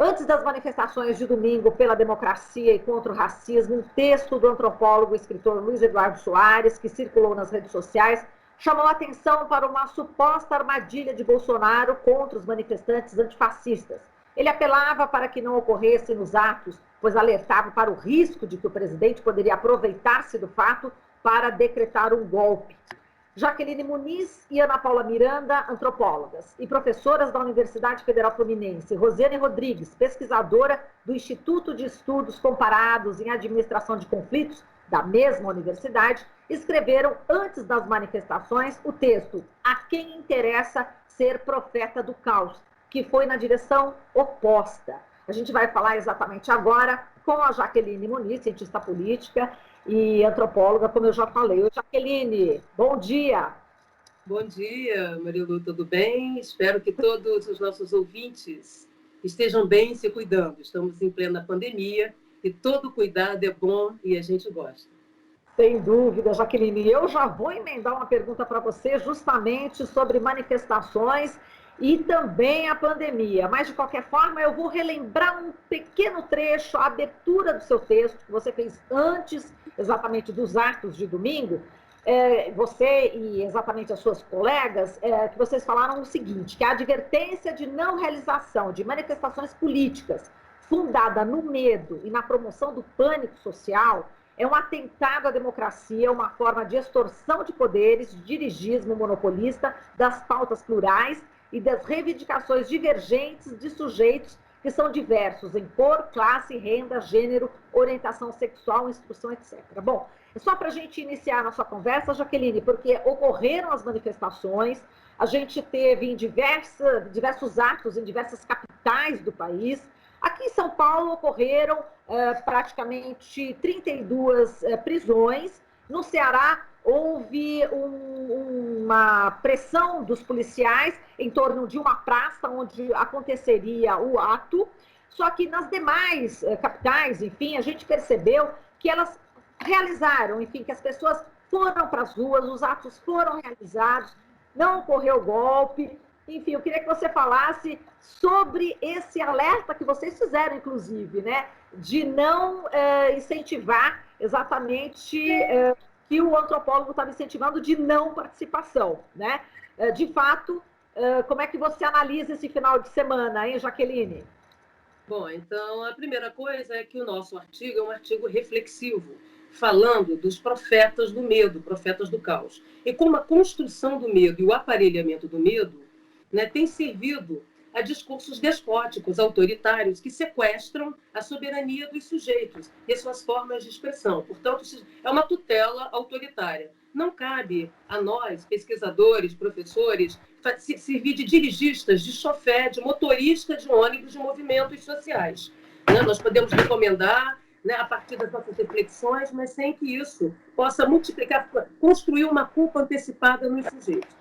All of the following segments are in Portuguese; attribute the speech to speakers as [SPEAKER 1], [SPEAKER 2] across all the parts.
[SPEAKER 1] Antes das manifestações de domingo pela democracia e contra o racismo, um texto do antropólogo e escritor Luiz Eduardo Soares, que circulou nas redes sociais, chamou a atenção para uma suposta armadilha de Bolsonaro contra os manifestantes antifascistas. Ele apelava para que não ocorressem os atos, pois alertava para o risco de que o presidente poderia aproveitar-se do fato para decretar um golpe. Jaqueline Muniz e Ana Paula Miranda, antropólogas e professoras da Universidade Federal Fluminense, Rosiane Rodrigues, pesquisadora do Instituto de Estudos Comparados em Administração de Conflitos, da mesma universidade, escreveram, antes das manifestações, o texto A Quem Interessa Ser Profeta do Caos, que foi na direção oposta. A gente vai falar exatamente agora com a Jaqueline Muniz, cientista política e antropóloga, como eu já falei. Oi, Jaqueline, bom dia.
[SPEAKER 2] Bom dia, Marilu, tudo bem? Espero que todos os nossos ouvintes estejam bem se cuidando. Estamos em plena pandemia e todo cuidado é bom e a gente gosta.
[SPEAKER 1] Sem dúvida, Jaqueline. Eu já vou emendar uma pergunta para você justamente sobre manifestações e também a pandemia. Mas, de qualquer forma, eu vou relembrar um pequeno trecho, a abertura do seu texto, que você fez antes exatamente dos atos de domingo. Você e exatamente as suas colegas, que vocês falaram o seguinte, que a advertência de não realização de manifestações políticas fundada no medo e na promoção do pânico social é um atentado à democracia, uma forma de extorsão de poderes, de dirigismo monopolista, das pautas plurais e das reivindicações divergentes de sujeitos que são diversos em cor, classe, renda, gênero, orientação sexual, instrução, etc. Bom, é só para a gente iniciar a nossa conversa, Jaqueline, porque ocorreram as manifestações, a gente teve em diversos atos em diversas capitais do país. Aqui em São Paulo ocorreram praticamente 32 prisões. No Ceará houve uma pressão dos policiais em torno de uma praça onde aconteceria o ato. Só que nas demais capitais, enfim, a gente percebeu que elas realizaram, enfim, que as pessoas foram para as ruas, os atos foram realizados, não ocorreu golpe. Enfim, eu queria que você falasse sobre esse alerta que vocês fizeram, inclusive, né, de não incentivar exatamente que o antropólogo estava incentivando de não participação, né? De fato, como é que você analisa esse final de semana, hein, Jaqueline?
[SPEAKER 2] Bom, então, a primeira coisa é que o nosso artigo é um artigo reflexivo, falando dos profetas do medo, profetas do caos. E como a construção do medo e o aparelhamento do medo, né, tem servido a discursos despóticos, autoritários, que sequestram a soberania dos sujeitos e suas formas de expressão. Portanto, é uma tutela autoritária. Não cabe a nós, pesquisadores, professores, servir de dirigistas, de chofé, de motorista de ônibus de movimentos sociais. Né? Nós podemos recomendar, né, a partir das nossas reflexões, mas sem que isso possa multiplicar, construir uma culpa antecipada nos sujeitos.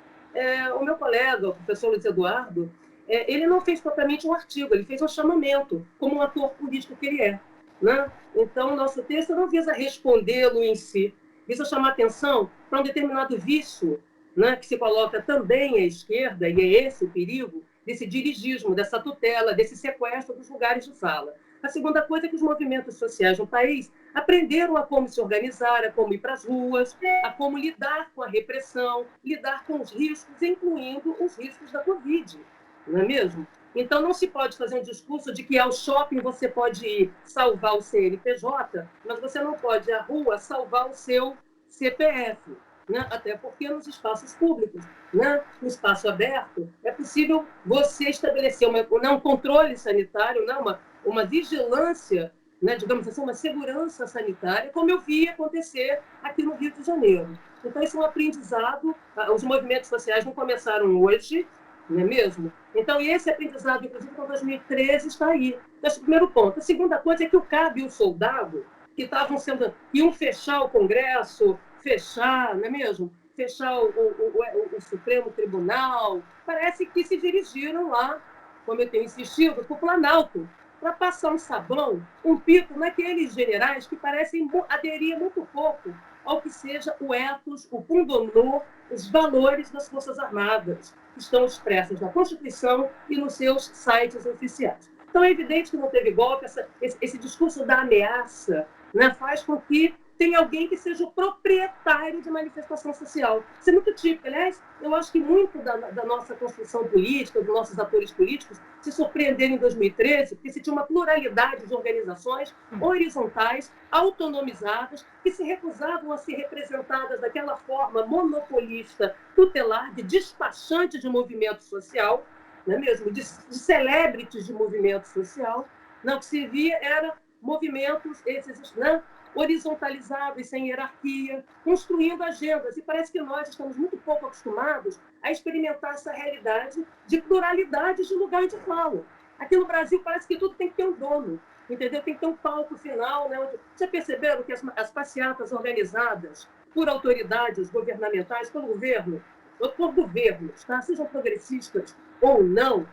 [SPEAKER 2] O meu colega, o professor Luiz Eduardo, ele não fez propriamente um artigo, ele fez um chamamento, como um ator político que ele é. Né? Então, o nosso texto não visa respondê-lo em si, visa chamar atenção para um determinado vício, né, que se coloca também à esquerda, e é esse o perigo, desse dirigismo, dessa tutela, desse sequestro dos lugares de fala. A segunda coisa é que os movimentos sociais no país aprenderam a como se organizar, a como ir para as ruas, a como lidar com a repressão, lidar com os riscos, incluindo os riscos da Covid, não é mesmo? Então, não se pode fazer um discurso de que ao shopping você pode ir salvar o CNPJ, mas você não pode ir à rua salvar o seu CPF. Né? Até porque nos espaços públicos, né? No espaço aberto, é possível você estabelecer um controle sanitário, né? Uma vigilância, né? Digamos assim, uma segurança sanitária, como eu vi acontecer aqui no Rio de Janeiro. Então, isso é um aprendizado. Os movimentos sociais não começaram hoje, não é mesmo? Então, esse aprendizado, inclusive, com 2013, está aí. Esse é o primeiro ponto. A segunda coisa é que cabe o soldado que estavam sendo... iam fechar o Congresso, fechar, não é mesmo? Fechar o Supremo Tribunal. Parece que se dirigiram lá, como eu tenho insistido, para o Planalto, para passar um sabão, um pico naqueles generais que parecem aderir muito pouco ao que seja o ethos, o pundonor, os valores das Forças Armadas, que estão expressos na Constituição e nos seus sites oficiais. Então, é evidente que não teve golpe, esse discurso da ameaça, né, faz com que tenha alguém que seja o proprietário de manifestação social. Isso é muito típico. Aliás, eu acho que muito da nossa construção política, dos nossos atores políticos, se surpreenderam em 2013, porque se tinha uma pluralidade de organizações horizontais, autonomizadas, que se recusavam a ser representadas daquela forma monopolista, tutelar, de despachante de movimento social, não é mesmo? De celebrities de movimento social. Não, o que se via era movimentos esses, né, horizontalizados, sem hierarquia, construindo agendas. E parece que nós estamos muito pouco acostumados a experimentar essa realidade de pluralidade de lugar de fala. Aqui no Brasil parece que tudo tem que ter um dono, entendeu? Tem que ter um palco final, né? Já perceberam que as passeatas organizadas por autoridades governamentais, pelo governo, ou por governos, tá? Sejam progressistas ou não,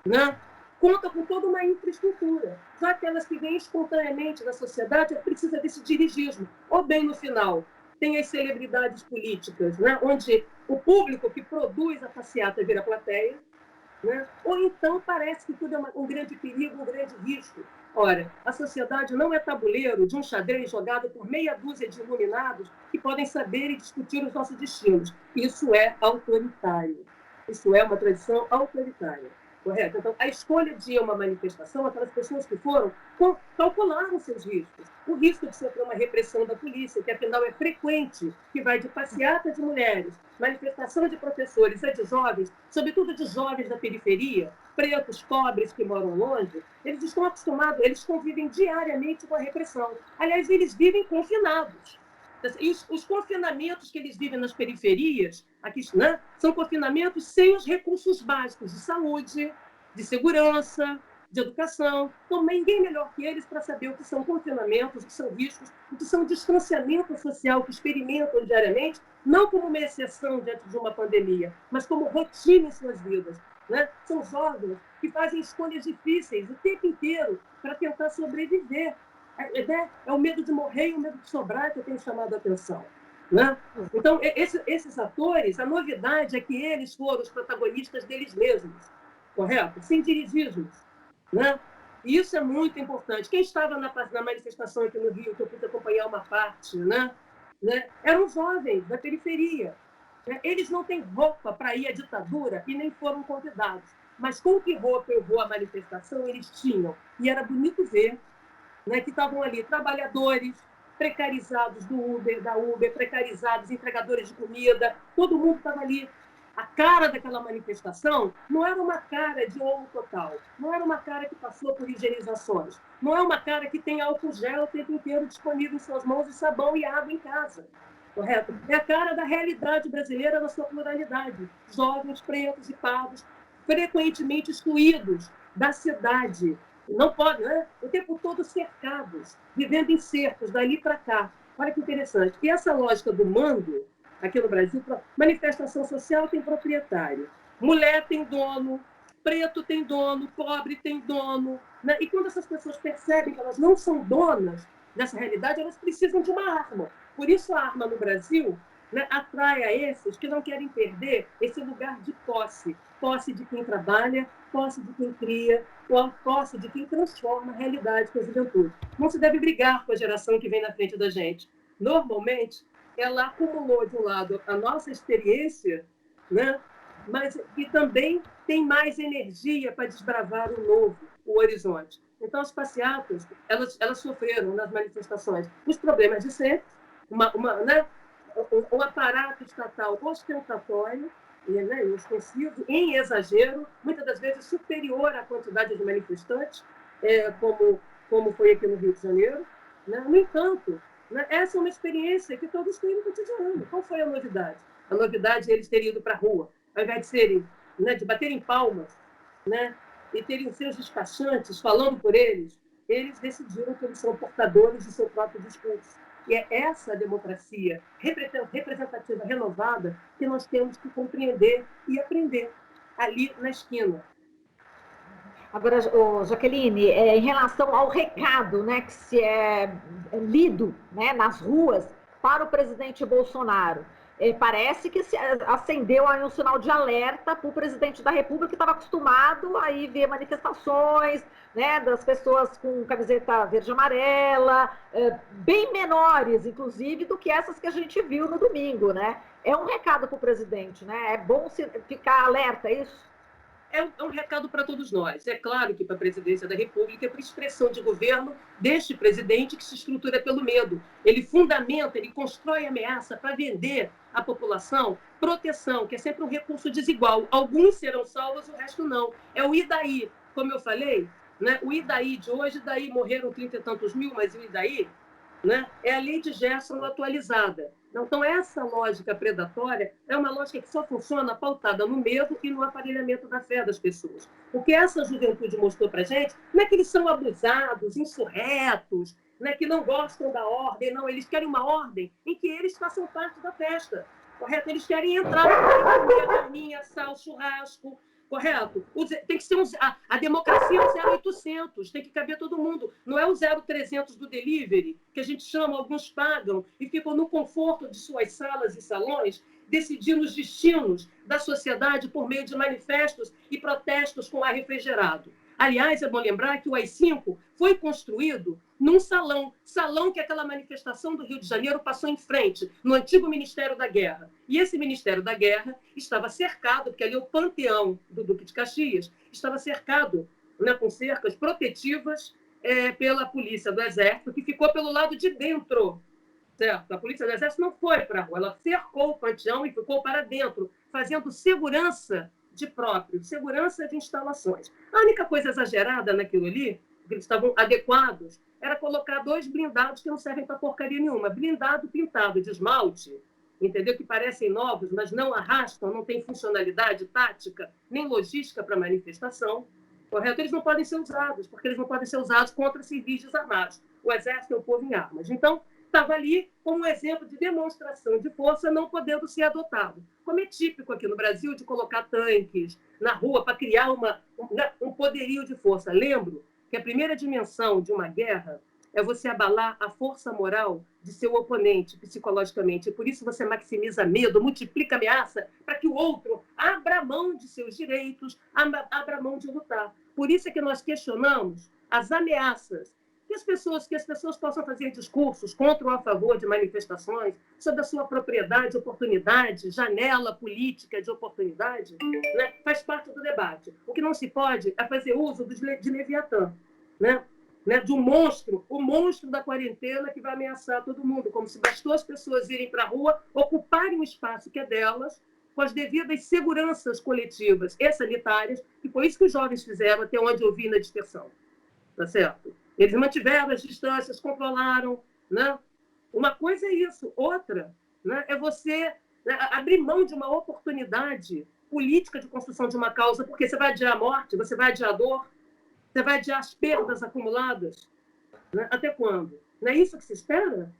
[SPEAKER 2] né? Conta com toda uma infraestrutura. Já aquelas que vêm espontaneamente na sociedade, precisa desse dirigismo. Ou bem no final, tem as celebridades políticas, né? Onde o público que produz a passeata vira plateia, né? Ou então parece que tudo é um grande perigo, um grande risco. Ora, a sociedade não é tabuleiro de um xadrez jogado por meia dúzia de iluminados que podem saber e discutir os nossos destinos. Isso é autoritário. Isso é uma tradição autoritária. Correto? Então, a escolha de uma manifestação, aquelas pessoas que foram, calcularam seus riscos. O risco de sofrer uma repressão da polícia, que afinal é frequente, que vai de passeata de mulheres, manifestação de professores e de jovens, sobretudo de jovens da periferia, pretos, pobres que moram longe, eles estão acostumados, eles convivem diariamente com a repressão. Aliás, eles vivem confinados. E os confinamentos que eles vivem nas periferias, aqui, né, são confinamentos sem os recursos básicos de saúde, de segurança, de educação. Então, ninguém melhor que eles para saber o que são confinamentos, o que são riscos, o que são distanciamento social que experimentam diariamente, não como uma exceção diante de uma pandemia, mas como rotina em suas vidas. Né? São jovens que fazem escolhas difíceis o tempo inteiro para tentar sobreviver. É o medo de morrer e o medo de sobrar que eu tenho chamado a atenção. Né? Então, esses atores, a novidade é que eles foram os protagonistas deles mesmos, correto? Sem dirigismos. Né? E isso é muito importante. Quem estava na manifestação aqui no Rio, que eu pude acompanhar uma parte, né? Eram jovens da periferia. Né? Eles não têm roupa para ir à ditadura e nem foram convidados. Mas com que roupa eu vou à manifestação, eles tinham. E era bonito ver, né, que estavam ali trabalhadores precarizados da Uber, precarizados, entregadores de comida, todo mundo estava ali. A cara daquela manifestação não era uma cara de olo total, não era uma cara que passou por higienizações, não é uma cara que tem álcool gel o tempo inteiro disponível em suas mãos e sabão e água em casa. Correto? É a cara da realidade brasileira na sua pluralidade. Jovens, pretos e pardos, frequentemente excluídos da cidade, não podem, né? O tempo todo cercados, vivendo em cercos, dali para cá. Olha que interessante. E essa lógica do mando, aqui no Brasil, manifestação social tem proprietário. Mulher tem dono, preto tem dono, pobre tem dono. Né? E quando essas pessoas percebem que elas não são donas dessa realidade, elas precisam de uma arma. Por isso a arma no Brasil, né, atrai a esses que não querem perder esse lugar de posse. Posse de quem trabalha, posse de quem cria, posse de quem transforma a realidade com a juventude. Não se deve brigar com a geração que vem na frente da gente. Normalmente, ela acumulou, de um lado, a nossa experiência, né? Mas e também tem mais energia para desbravar o novo, o horizonte. Então, as passeatas, elas sofreram nas manifestações os problemas de sempre, né? Um aparato estatal ostentatório, né, ostensivo, em exagero, muitas das vezes superior à quantidade de manifestantes, como foi aqui no Rio de Janeiro. Né? No entanto, né, essa é uma experiência que todos têm no cotidiano. Qual foi a novidade? A novidade é eles terem ido para a rua, ao invés de serem, né, de baterem palmas, né, e terem seus despachantes falando por eles decidiram que eles são portadores do seu próprio discurso. E é essa democracia representativa renovada que nós temos que compreender e aprender ali na esquina.
[SPEAKER 1] Agora, Jaqueline, em relação ao recado, né, que se é lido, né, nas ruas para o presidente Bolsonaro, parece que se acendeu aí um sinal de alerta para o presidente da República, que estava acostumado a ir ver manifestações, né, das pessoas com camiseta verde e amarela, bem menores, inclusive, do que essas que a gente viu no domingo, né? É um recado para o presidente, né? É bom ficar alerta, é isso?
[SPEAKER 2] É um recado para todos nós. É claro que para a presidência da República é para expressão de governo deste presidente que se estrutura pelo medo. Ele fundamenta, ele constrói ameaça para vender à população proteção, que é sempre um recurso desigual. Alguns serão salvos, o resto não. É o e daí, como eu falei, né? O e daí de hoje, daí morreram 30 e tantos mil, mas o e daí, né? É a lei de Gerson atualizada. Então, essa lógica predatória é uma lógica que só funciona pautada no medo e no aparelhamento da fé das pessoas. O que essa juventude mostrou para a gente não é que eles são abusados, insurretos, né, que não gostam da ordem, não. Eles querem uma ordem em que eles façam parte da festa, correto? Eles querem entrar, comer a carninha, assar, churrasco, correto? Tem que ser a democracia é o 0800, tem que caber todo mundo. Não é o 0300 do delivery, que a gente chama, alguns pagam e ficam no conforto de suas salas e salões, decidindo os destinos da sociedade por meio de manifestos e protestos com ar refrigerado. Aliás, é bom lembrar que o AI-5 foi construído num salão que aquela manifestação do Rio de Janeiro passou em frente, no antigo Ministério da Guerra. E esse Ministério da Guerra estava cercado, porque ali é o panteão do Duque de Caxias, estava cercado, né, com cercas protetivas pela polícia do Exército, que ficou pelo lado de dentro. Certo? A polícia do Exército não foi para a rua, ela cercou o panteão e ficou para dentro, fazendo segurança de próprio, segurança de instalações. A única coisa exagerada naquilo ali, que eles estavam adequados, era colocar 2 blindados que não servem para porcaria nenhuma. Blindado pintado de esmalte, entendeu? Que parecem novos, mas não arrastam, não tem funcionalidade tática, nem logística para manifestação. Correto? Eles não podem ser usados, porque eles não podem ser usados contra civis desarmados. O Exército é o povo em armas. Então, estava ali como um exemplo de demonstração de força não podendo ser adotado. Como é típico aqui no Brasil de colocar tanques na rua para criar um poderio de força. Lembro que a primeira dimensão de uma guerra é você abalar a força moral de seu oponente psicologicamente. E por isso você maximiza medo, multiplica ameaça para que o outro abra mão de seus direitos, abra mão de lutar. Por isso é que nós questionamos as ameaças que as pessoas possam fazer discursos contra ou a favor de manifestações sobre a sua propriedade, oportunidade, janela política de oportunidade, né? Faz parte do debate. O que não se pode é fazer uso de Leviatã, né? De um monstro, o monstro da quarentena que vai ameaçar todo mundo, como se bastou as pessoas irem para a rua, ocuparem o espaço que é delas, com as devidas seguranças coletivas e sanitárias, e foi isso que os jovens fizeram, até onde eu vi na dispersão. Tá certo? Eles mantiveram as distâncias, controlaram, né? Uma coisa é isso, outra, né, é você, né, abrir mão de uma oportunidade política de construção de uma causa, porque você vai adiar a morte, você vai adiar a dor, você vai adiar as perdas acumuladas, né? Até quando? Não é isso que se espera?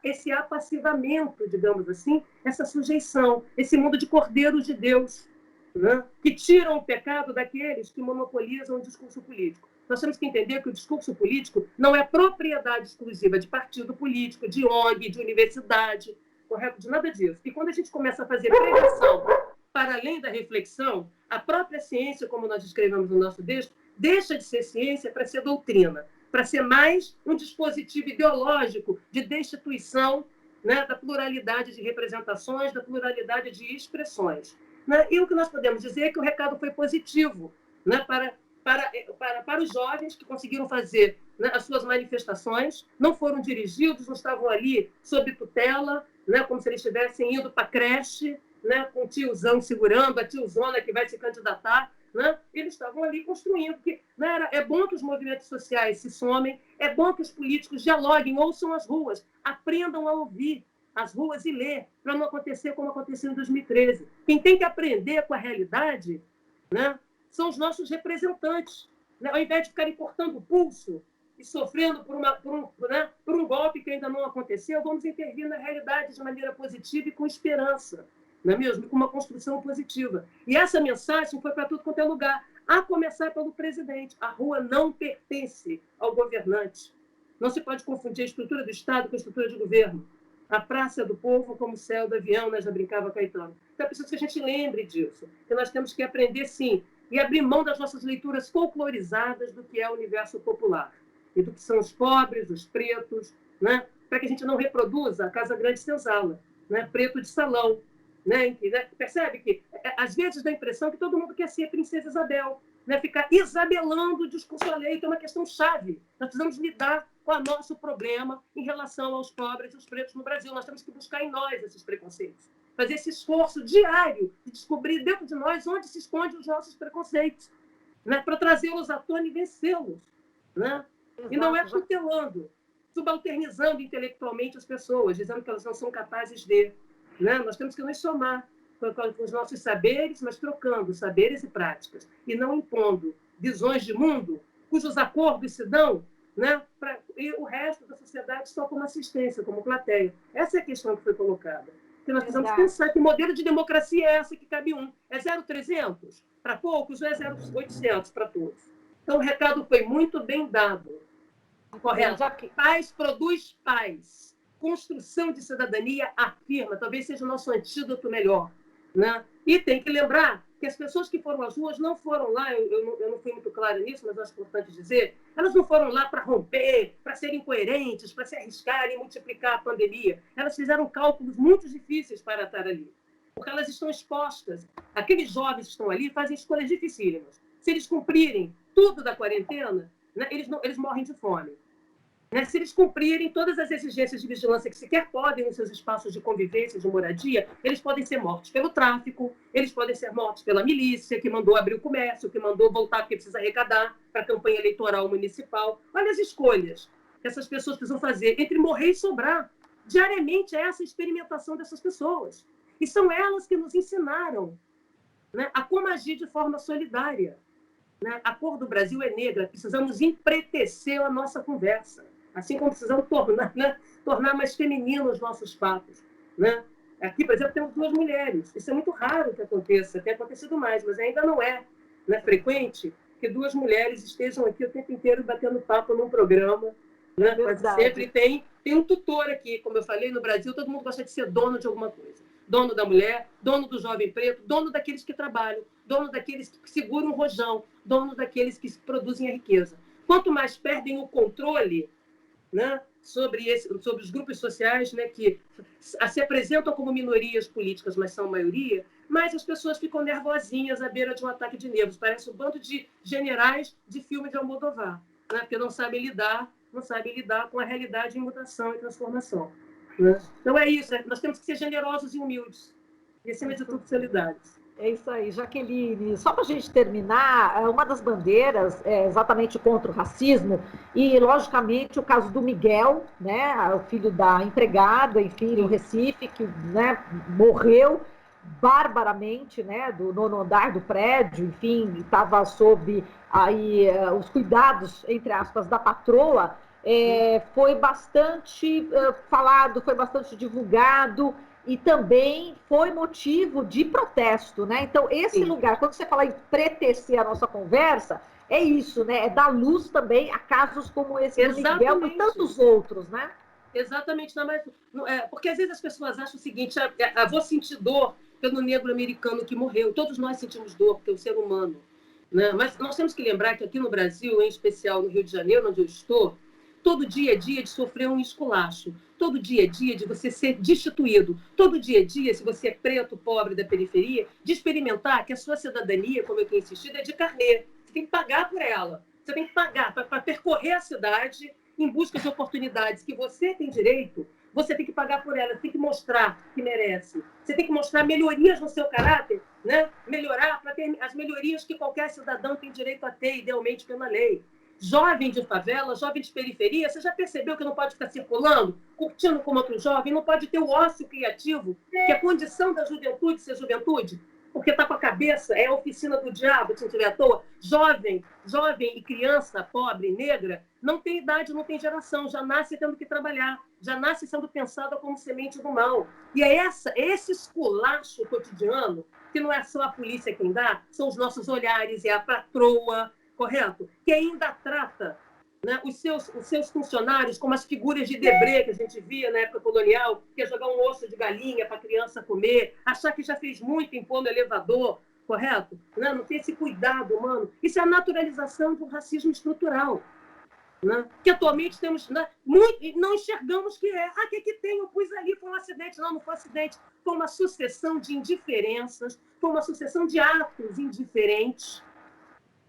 [SPEAKER 2] Esse apassivamento, digamos assim, essa sujeição, esse mundo de cordeiros de Deus, né? Que tiram o pecado daqueles que monopolizam o discurso político. Nós temos que entender que o discurso político não é propriedade exclusiva de partido político, de ONG, de universidade, correto? De nada disso. E quando a gente começa a fazer pregação para além da reflexão, a própria ciência, como nós escrevemos no nosso texto, deixa de ser ciência para ser doutrina, para ser mais um dispositivo ideológico de destituição, né, da pluralidade de representações, da pluralidade de expressões. Né? E o que nós podemos dizer é que o recado foi positivo, né, para os jovens que conseguiram fazer, né, as suas manifestações, não foram dirigidos, não estavam ali sob tutela, né, como se eles estivessem indo para a creche, né, com o tiozão segurando, a tiozona que vai se candidatar. Né? Eles estavam ali construindo. Porque, né, é bom que os movimentos sociais se somem, é bom que os políticos dialoguem, ouçam as ruas, aprendam a ouvir as ruas e ler, para não acontecer como aconteceu em 2013. Quem tem que aprender com a realidade, né, são os nossos representantes. Né? Ao invés de ficarem cortando o pulso e sofrendo por um golpe que ainda não aconteceu, vamos intervir na realidade de maneira positiva e com esperança. Não é mesmo? Com uma construção positiva. E essa mensagem foi para tudo quanto é lugar, a começar pelo presidente. A rua não pertence ao governante. Não se pode confundir a estrutura do Estado com a estrutura de governo. A praça do povo como o céu do avião, né? Já brincava Caetano. Então é preciso que a gente lembre disso, que nós temos que aprender, sim, e abrir mão das nossas leituras folclorizadas do que é o universo popular, e do que são os pobres, os pretos, né? Para que a gente não reproduza a Casa Grande Senzala, né? Preto de salão. Né? Percebe que, às vezes, dá a impressão que todo mundo quer ser Princesa Isabel, né? Ficar isabelando o discurso alheio, que é uma questão chave. Nós precisamos lidar com o nosso problema em relação aos pobres e aos pretos no Brasil. Nós temos que buscar em nós esses preconceitos. Fazer esse esforço diário de descobrir dentro de nós onde se escondem os nossos preconceitos, né? Para trazê-los à tona e vencê-los. Né? E não é tutelando, subalternizando intelectualmente as pessoas, dizendo que elas não são capazes de. Né? Nós temos que nos somar com os nossos saberes, mas trocando saberes e práticas, e não impondo visões de mundo cujos acordos se dão, né, e o resto da sociedade só como assistência, como plateia. Essa é a questão que foi colocada. Que nós precisamos pensar que modelo de democracia é essa que cabe um. É 0,300 para poucos ou é 0,800 para todos? Então, o recado foi muito bem dado. Correto. Paz produz paz. Construção de cidadania afirma, talvez seja o nosso antídoto melhor. Né? E tem que lembrar que as pessoas que foram às ruas não foram lá, eu não fui muito clara nisso, mas acho importante dizer, elas não foram lá para romper, para serem coerentes, para se arriscarem e multiplicar a pandemia. Elas fizeram cálculos muito difíceis para estar ali, porque elas estão expostas. Aqueles jovens que estão ali fazem escolhas dificílimas. Se eles cumprirem tudo da quarentena, né, eles morrem de fome. Né? Se eles cumprirem todas as exigências de vigilância que sequer podem nos seus espaços de convivência, de moradia, eles podem ser mortos pelo tráfico, eles podem ser mortos pela milícia, que mandou abrir o comércio, que mandou voltar porque precisa arrecadar para a campanha eleitoral municipal. Olha as escolhas que essas pessoas precisam fazer entre morrer e sobrar. Diariamente é essa experimentação dessas pessoas. E são elas que nos ensinaram, né, a como agir de forma solidária. Né? A cor do Brasil é negra, precisamos empretecer a nossa conversa. Assim como precisamos tornar mais femininos os nossos papos. Né? Aqui, por exemplo, temos 2 mulheres. Isso é muito raro que aconteça, tem acontecido mais, mas ainda não é, né, frequente que 2 mulheres estejam aqui o tempo inteiro batendo papo num programa. Né? Mas sempre tem um tutor aqui. Como eu falei, no Brasil, todo mundo gosta de ser dono de alguma coisa. Dono da mulher, dono do jovem preto, dono daqueles que trabalham, dono daqueles que seguram o rojão, dono daqueles que produzem a riqueza. Quanto mais perdem o controle, né, sobre os grupos sociais, né, que se apresentam como minorias políticas, mas são maioria, mais as pessoas ficam nervosinhas à beira de um ataque de nervos. Parece um bando de generais de filme de Almodóvar, né, porque não sabem lidar com a realidade em mutação e transformação. Né? Então é isso, nós temos que ser generosos e humildes, e acima de tudo solidários.
[SPEAKER 1] É isso aí, Jaqueline. Só para a gente terminar, uma das bandeiras é exatamente contra o racismo e, logicamente, o caso do Miguel, né, o filho da empregada, enfim, no Recife, que, né, morreu barbaramente, né, do 9º andar do prédio, enfim, estava sob aí os cuidados, entre aspas, da patroa. Foi bastante falado, foi bastante divulgado, e também foi motivo de protesto, né? Então, esse lugar, quando você fala em pretecer a nossa conversa, é isso, né? É dar luz também a casos como esse do Miguel e tantos outros, né?
[SPEAKER 2] Exatamente. Porque às vezes as pessoas acham o seguinte, vou sentir dor pelo negro americano que morreu. Todos nós sentimos dor, porque é o ser humano. Né? Mas nós temos que lembrar que aqui no Brasil, em especial no Rio de Janeiro, onde eu estou, todo dia é dia de sofrer um esculacho. Todo dia é dia de você ser destituído. Todo dia é dia, se você é preto, pobre, da periferia, de experimentar que a sua cidadania, como eu tenho insistido, é de carnê. Você tem que pagar por ela. Você tem que pagar para percorrer a cidade em busca de oportunidades que você tem direito. Você tem que pagar por ela, você tem que mostrar que merece. Você tem que mostrar melhorias no seu caráter, né? Melhorar para ter as melhorias que qualquer cidadão tem direito a ter, idealmente, pela lei. Jovem de favela, jovem de periferia, você já percebeu que não pode ficar circulando, curtindo como outro jovem, não pode ter o ócio criativo, que é a condição da juventude ser juventude, porque está com a cabeça, é a oficina do diabo, se não estiver à toa. Jovem e criança, pobre, negra, não tem idade, não tem geração, já nasce tendo que trabalhar, já nasce sendo pensada como semente do mal. E é esse esculacho cotidiano, que não é só a polícia quem dá, são os nossos olhares, é a patroa, correto? Que ainda trata né, os seus funcionários, como as figuras de Debré que a gente via na época colonial, que ia jogar um osso de galinha para a criança comer, achar que já fez muito em pôr no elevador, correto? Não ter esse cuidado humano. Isso é a naturalização do racismo estrutural. Né? Que atualmente temos, né, não enxergamos que é. Ah, que tem? Eu pus ali, foi um acidente. Não foi um acidente. Foi uma sucessão de indiferenças, foi uma sucessão de atos indiferentes,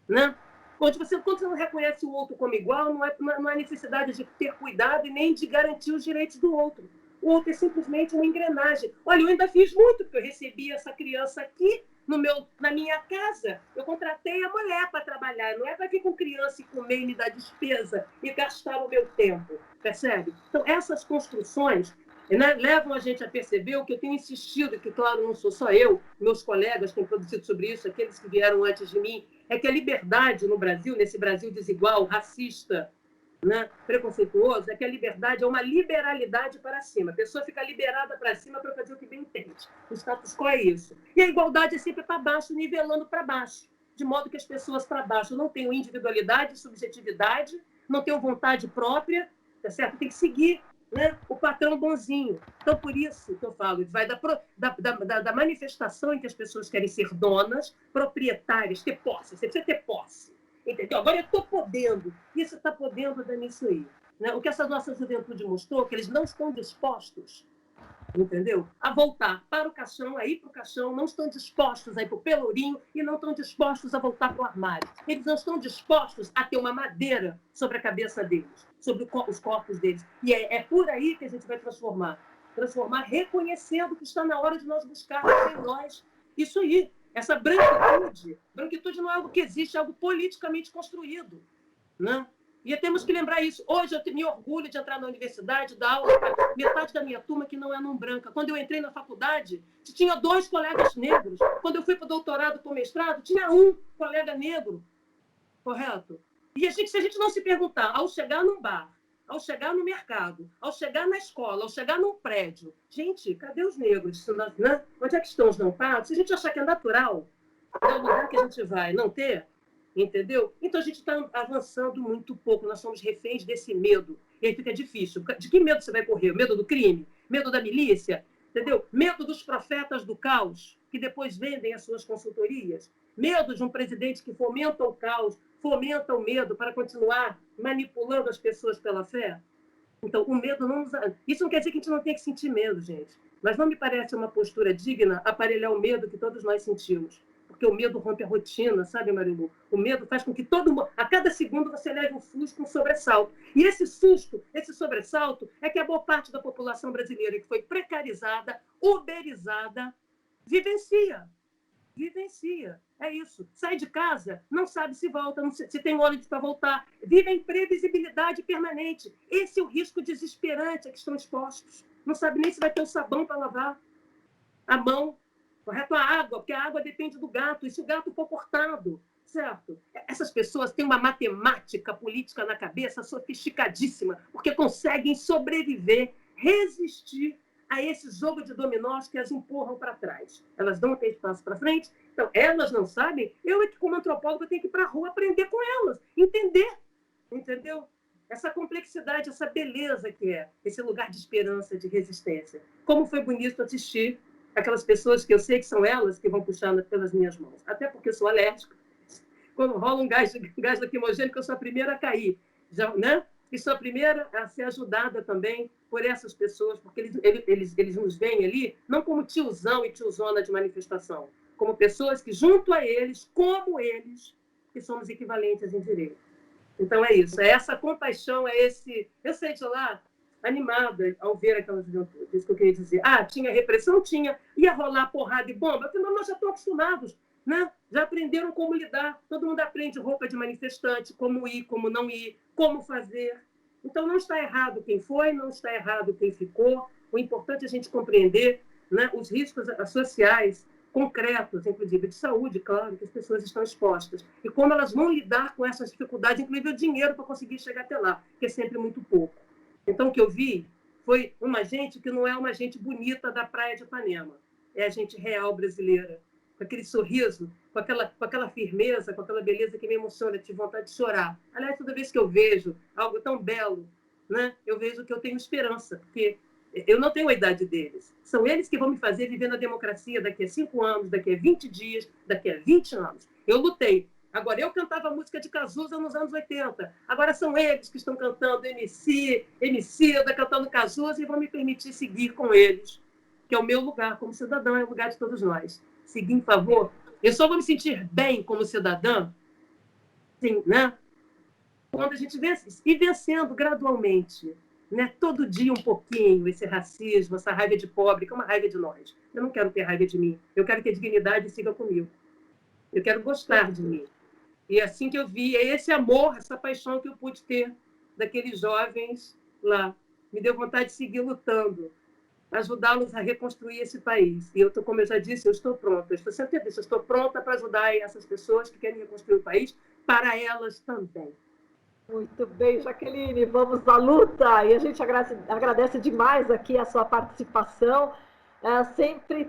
[SPEAKER 2] né? Quando você não reconhece o outro como igual, não há necessidade de ter cuidado e nem de garantir os direitos do outro. O outro é simplesmente uma engrenagem. Olha, eu ainda fiz muito, porque eu recebi essa criança aqui na minha casa. Eu contratei a mulher para trabalhar. Não é para vir com criança e comer e me dar despesa e gastar o meu tempo. Percebe? Então, essas construções, né, levam a gente a perceber o que eu tenho insistido, que, claro, não sou só eu, meus colegas têm produzido sobre isso, aqueles que vieram antes de mim, é que a liberdade no Brasil, nesse Brasil desigual, racista, né, preconceituoso, é que a liberdade é uma liberalidade para cima. A pessoa fica liberada para cima para fazer o que bem entende. O status quo é isso. E a igualdade é sempre para baixo, nivelando para baixo. De modo que as pessoas para baixo não tenham individualidade, subjetividade, não tenham vontade própria, tá certo? Tem que seguir, né, o patrão bonzinho. Então, por isso que eu falo, vai da manifestação em que as pessoas querem ser donas, proprietárias, ter posse. Você precisa ter posse. Entendeu? Agora eu estou podendo. Isso está podendo dar nisso aí. Né? O que essa nossa juventude mostrou, que eles não estão dispostos, entendeu? A voltar para o caixão, a ir para o caixão, não estão dispostos a ir para o pelourinho e não estão dispostos a voltar para o armário. Eles não estão dispostos a ter uma madeira sobre a cabeça deles, sobre os corpos deles. E é por aí que a gente vai transformar. Transformar reconhecendo que está na hora de nós buscarmos em nós isso aí. Essa branquitude não é algo que existe, é algo politicamente construído. Né? E temos que lembrar isso. Hoje eu me orgulho de entrar na universidade, dar aula para metade da minha turma que não é não branca. Quando eu entrei na faculdade, tinha 2 colegas negros. Quando eu fui para o doutorado, para o mestrado, tinha 1 colega negro. Correto? E se a gente não se perguntar, ao chegar num bar, ao chegar no mercado, ao chegar na escola, ao chegar num prédio, gente, cadê os negros? Né? Onde é que estão os não pagos? Se a gente achar que é natural, é o lugar que a gente vai não ter, entendeu? Então a gente está avançando muito pouco, nós somos reféns desse medo. E aí fica difícil. De que medo você vai correr? Medo do crime? Medo da milícia? Entendeu? Medo dos profetas do caos, que depois vendem as suas consultorias? Medo de um presidente que fomenta o caos, fomenta o medo para continuar manipulando as pessoas pela fé? Então, o medo não... Isso não quer dizer que a gente não tenha que sentir medo, gente. Mas não me parece uma postura digna aparelhar o medo que todos nós sentimos. Porque o medo rompe a rotina, sabe, Marilu? O medo faz com que a cada segundo você leve um susto, um sobressalto. E esse susto, esse sobressalto, é que a boa parte da população brasileira que foi precarizada, uberizada, vivencia. É isso. Sai de casa, não sabe se volta, não se tem ônibus para voltar. Vive em previsibilidade permanente. Esse é o risco desesperante a que estão expostos. Não sabe nem se vai ter o sabão para lavar a mão, correto? A água, porque a água depende do gato. E se o gato for cortado, certo? Essas pessoas têm uma matemática política na cabeça sofisticadíssima, porque conseguem sobreviver, resistir a esse jogo de dominós que as empurram para trás. Elas dão aquele passo para frente, então elas não sabem. Eu, como antropóloga, tenho que ir para a rua aprender com elas, entender, entendeu? Essa complexidade, essa beleza que é esse lugar de esperança, de resistência. Como foi bonito assistir aquelas pessoas que eu sei que são elas que vão puxando pelas minhas mãos. Até porque eu sou alérgica. Quando rola um gás lacrimogêneo, eu sou a primeira a cair. Já, né? E sou a primeira a ser ajudada também por essas pessoas, porque eles nos veem ali, não como tiozão e tiozona de manifestação, como pessoas que, junto a eles, como eles, que somos equivalentes em direito. Então, é isso. É essa compaixão, é esse... Eu saí de lá animada ao ver aquela juventude. Isso que eu queria dizer. Ah, tinha repressão? Tinha. Ia rolar porrada e bomba? Afinal, nós já estamos acostumados. Né? Já aprenderam como lidar. Todo mundo aprende roupa de manifestante, como ir, como não ir, como fazer. Então, não está errado quem foi, não está errado quem ficou. O importante é a gente compreender, né, os riscos sociais concretos, inclusive de saúde, claro, que as pessoas estão expostas. E como elas vão lidar com essas dificuldades, inclusive o dinheiro para conseguir chegar até lá, que é sempre muito pouco. Então, o que eu vi foi uma gente que não é uma gente bonita da praia de Ipanema. É a gente real brasileira, com aquele sorriso, com aquela firmeza, com aquela beleza que me emociona, tive vontade de chorar. Aliás, toda vez que eu vejo algo tão belo, né, eu vejo que eu tenho esperança, porque eu não tenho a idade deles. São eles que vão me fazer viver na democracia daqui a 5 anos, daqui a 20 dias, daqui a 20 anos. Eu lutei. Agora, eu cantava música de Cazuza nos anos 80. Agora são eles que estão cantando Emicida, cantando Cazuza, e vão me permitir seguir com eles, que é o meu lugar como cidadã, é o lugar de todos nós. Seguir em favor. Eu só vou me sentir bem como cidadã, sim, né? Quando a gente vence, e vencendo gradualmente, né? Todo dia um pouquinho, esse racismo, essa raiva de pobre, que é uma raiva de nós. Eu não quero ter raiva de mim. Eu quero que a dignidade siga comigo. Eu quero gostar de mim. E assim que eu vi, é esse amor, essa paixão que eu pude ter daqueles jovens lá. Me deu vontade de seguir lutando, ajudá-los a reconstruir esse país. E eu, como eu já disse, eu estou pronta. Eu estou sempre disse, eu estou pronta para ajudar essas pessoas que querem reconstruir o país, para elas também.
[SPEAKER 1] Muito bem, Jaqueline, vamos à luta. E a gente agradece demais aqui a sua participação, sempre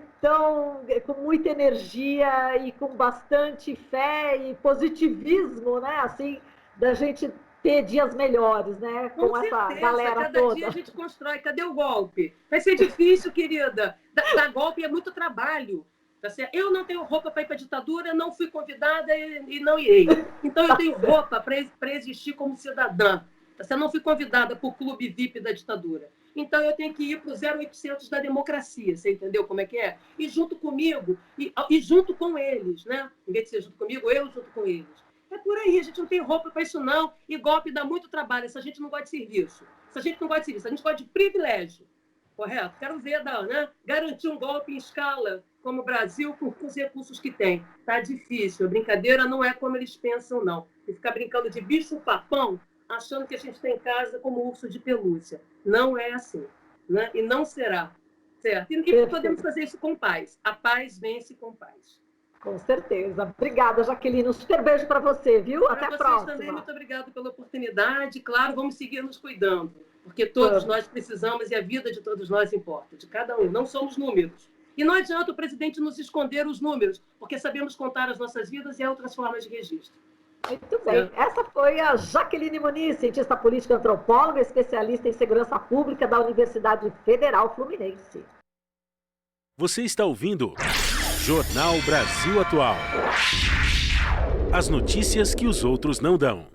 [SPEAKER 1] com muita energia e com bastante fé e positivismo, né? Assim, da gente ter dias melhores, né? Com essa galera
[SPEAKER 2] cada
[SPEAKER 1] toda.
[SPEAKER 2] Dia a gente constrói. Cadê o golpe? Vai ser difícil, querida. Dar golpe é muito trabalho. Tá certo? Eu não tenho roupa para ir para a ditadura, não fui convidada e não irei. Então, eu tenho roupa para existir como cidadã. Tá certo? Não fui convidada para o clube VIP da ditadura. Então, eu tenho que ir para o 0800 da democracia. Você entendeu como é que é? E junto comigo, e junto com eles, né? Em vez de ser junto comigo, eu junto com eles. É por aí, a gente não tem roupa para isso, não. E golpe dá muito trabalho. Se a gente não gosta de serviço, se a gente não gosta de serviço, a gente gosta de privilégio. Correto? Quero ver, né? Garantir um golpe em escala, como o Brasil, com os recursos que tem. Está difícil. A brincadeira não é como eles pensam, não. E ficar brincando de bicho-papão, achando que a gente está em casa como urso de pelúcia. Não é assim. Né? E não será. Certo? E podemos fazer isso com paz. A paz vence com paz.
[SPEAKER 1] Com certeza. Obrigada, Jaqueline. Um super beijo para você, viu? Até a próxima.
[SPEAKER 2] Vocês também, muito obrigada pela oportunidade. Claro, vamos seguir nos cuidando, porque todos nós precisamos e a vida de todos nós importa, de cada um. Não somos números. E não adianta o presidente nos esconder os números, porque sabemos contar as nossas vidas e há outras formas de registro.
[SPEAKER 1] Muito bem. Essa foi a Jaqueline Muniz, cientista política, antropóloga, especialista em segurança pública da Universidade Federal Fluminense.
[SPEAKER 3] Você está ouvindo Jornal Brasil Atual. As notícias que os outros não dão.